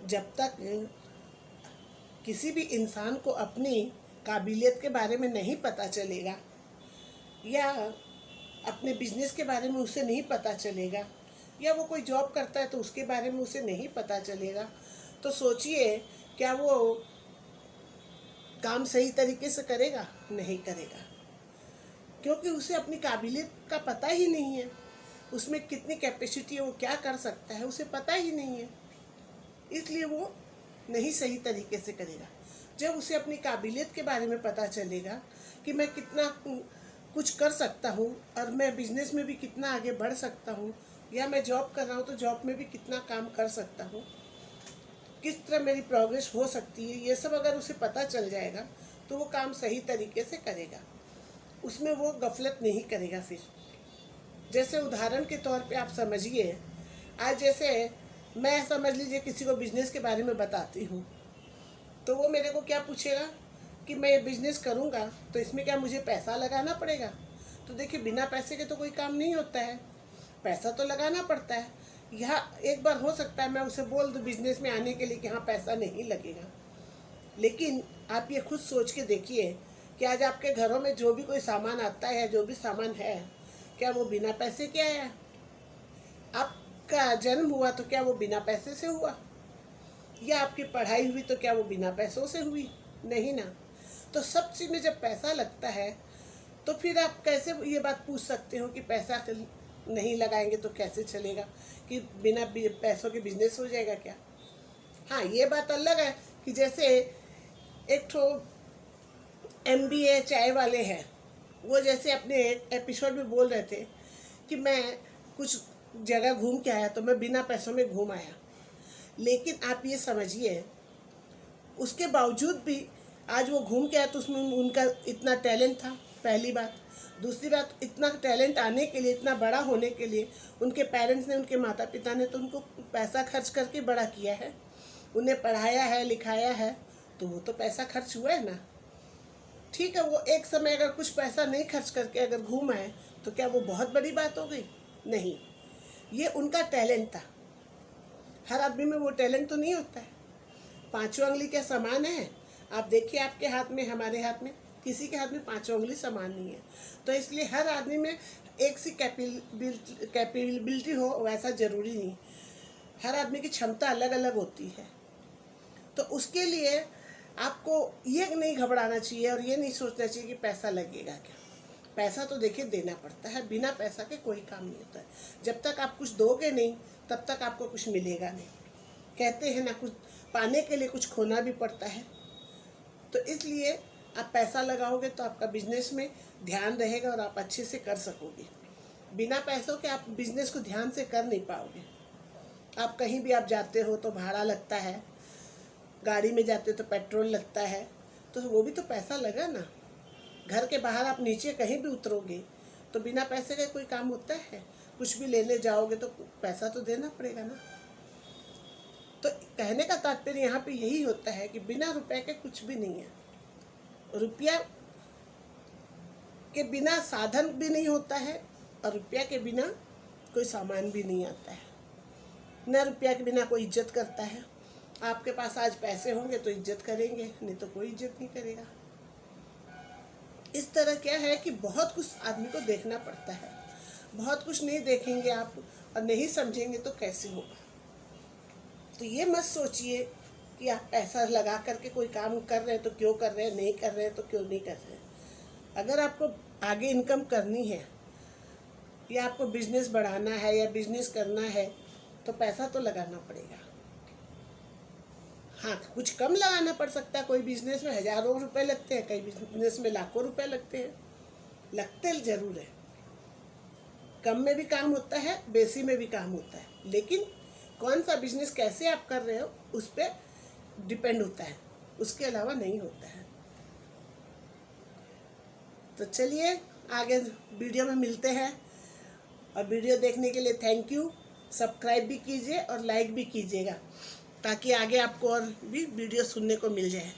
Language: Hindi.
जब तक किसी भी इंसान को अपनी काबिलियत के बारे में नहीं पता चलेगा या अपने बिजनेस के बारे में उसे नहीं पता चलेगा या वो कोई जॉब करता है तो उसके बारे में उसे नहीं पता चलेगा, तो सोचिए क्या वो काम सही तरीके से करेगा? नहीं करेगा, क्योंकि उसे अपनी काबिलियत का पता ही नहीं है। उसमें कितनी कैपेसिटी है, वो क्या कर सकता है, उसे पता ही नहीं है, इसलिए वो नहीं सही तरीके से करेगा। जब उसे अपनी काबिलियत के बारे में पता चलेगा कि मैं कितना कुछ कर सकता हूँ और मैं बिजनेस में भी कितना आगे बढ़ सकता हूँ, या मैं जॉब कर रहा हूँ तो जॉब में भी कितना काम कर सकता हूँ, किस तरह मेरी प्रोग्रेस हो सकती है, ये सब अगर उसे पता चल जाएगा तो वो काम सही तरीके से करेगा, उसमें वो गफलत नहीं करेगा। फिर जैसे उदाहरण के तौर पे आप समझिए, आज जैसे मैं समझ लीजिए किसी को बिजनेस के बारे में बताती हूँ, तो वो मेरे को क्या पूछेगा कि मैं ये बिजनेस करूँगा तो इसमें क्या मुझे पैसा लगाना पड़ेगा? तो देखिए, बिना पैसे के तो कोई काम नहीं होता है, पैसा तो लगाना पड़ता है। यहाँ एक बार हो सकता है मैं उसे बोल दूँ बिजनेस में आने के लिए कि हाँ पैसा नहीं लगेगा, लेकिन आप ये खुद सोच के देखिए कि आज आपके घरों में जो भी कोई सामान आता है, जो भी सामान है, क्या वो बिना पैसे के आया? आपका जन्म हुआ तो क्या वो बिना पैसे से हुआ? या आपकी पढ़ाई हुई तो क्या वो बिना पैसों से हुई? नहीं ना। तो सब चीज़ में जब पैसा लगता है तो फिर आप कैसे ये बात पूछ सकते हो कि पैसा नहीं लगाएंगे तो कैसे चलेगा, कि बिना पैसों के बिजनेस हो जाएगा क्या? हाँ, ये बात अलग है कि जैसे एक ठो MBA चाय वाले हैं, वो जैसे अपने एपिसोड में बोल रहे थे कि मैं कुछ जगह घूम के आया तो मैं बिना पैसों में घूम आया, लेकिन आप ये समझिए उसके बावजूद भी आज वो घूम के आया तो उसमें उनका इतना टैलेंट था, पहली बात। दूसरी बात, इतना टैलेंट आने के लिए, इतना बड़ा होने के लिए उनके पेरेंट्स ने, उनके माता पिता ने तो उनको पैसा खर्च करके बड़ा किया है, उन्हें पढ़ाया है, लिखाया है, तो वो तो पैसा खर्च हुआ है ना। ठीक है, वो एक समय अगर कुछ पैसा नहीं खर्च करके अगर घूम आए तो क्या वो बहुत बड़ी बात हो गई? नहीं, ये उनका टैलेंट था। हर आदमी में वो टैलेंट तो नहीं होता है। पाँचों उंगली क्या समान है? आप देखिए, आपके हाथ में, हमारे हाथ में, किसी के हाथ में पाँचों उंगली समान नहीं है। तो इसलिए हर आदमी में एक सी कैपेबिलिटी हो वैसा ज़रूरी नहीं, हर आदमी की क्षमता अलग अलग होती है। तो उसके लिए आपको ये नहीं घबराना चाहिए और ये नहीं सोचना चाहिए कि पैसा लगेगा क्या। पैसा तो देखिए देना पड़ता है, बिना पैसा के कोई काम नहीं होता है। जब तक आप कुछ दोगे नहीं तब तक आपको कुछ मिलेगा नहीं। कहते हैं ना, कुछ पाने के लिए कुछ खोना भी पड़ता है। तो इसलिए आप पैसा लगाओगे तो आपका बिजनेस में ध्यान रहेगा और आप अच्छे से कर सकोगे। बिना पैसों के आप बिजनेस को ध्यान से कर नहीं पाओगे। आप कहीं भी आप जाते हो तो भाड़ा लगता है, गाड़ी में जाते हो तो पेट्रोल लगता है, तो वो भी तो पैसा लगा ना। घर के बाहर आप नीचे कहीं भी उतरोगे तो बिना पैसे का कोई काम होता है? कुछ भी लेने जाओगे तो पैसा तो देना पड़ेगा ना। तो कहने का तात्पर्य यहाँ पे यही होता है कि बिना रुपए के कुछ भी नहीं है। रुपया के बिना साधन भी नहीं होता है और रुपया के बिना कोई सामान भी नहीं आता है। न रुपया के बिना कोई इज्जत करता है। आपके पास आज पैसे होंगे तो इज्जत करेंगे, नहीं तो कोई इज्जत नहीं करेगा। इस तरह क्या है कि बहुत कुछ आदमी को देखना पड़ता है। बहुत कुछ नहीं देखेंगे आप और नहीं समझेंगे तो कैसे होगा। तो ये मत सोचिए कि आप पैसा लगा करके कोई काम कर रहे हैं तो क्यों कर रहे हैं, नहीं कर रहे हैं तो क्यों नहीं कर रहे हैं। अगर आपको आगे इनकम करनी है या आपको बिजनेस बढ़ाना है या बिजनेस करना है तो पैसा तो लगाना पड़ेगा। हाँ, कुछ कम लगाना पड़ सकता है। कोई बिजनेस में हज़ारों रुपए लगते हैं, कई बिजनेस में लाखों रुपए लगते हैं। लगते ज़रूर है। कम में भी काम होता है, बेसी में भी काम होता है, लेकिन कौन सा बिजनेस कैसे आप कर रहे हो उस पर डिपेंड होता है, उसके अलावा नहीं होता है। तो चलिए आगे वीडियो में मिलते हैं, और वीडियो देखने के लिए थैंक यू। सब्सक्राइब भी कीजिए और लाइक भी कीजिएगा ताकि आगे आपको और भी वीडियो सुनने को मिल जाए।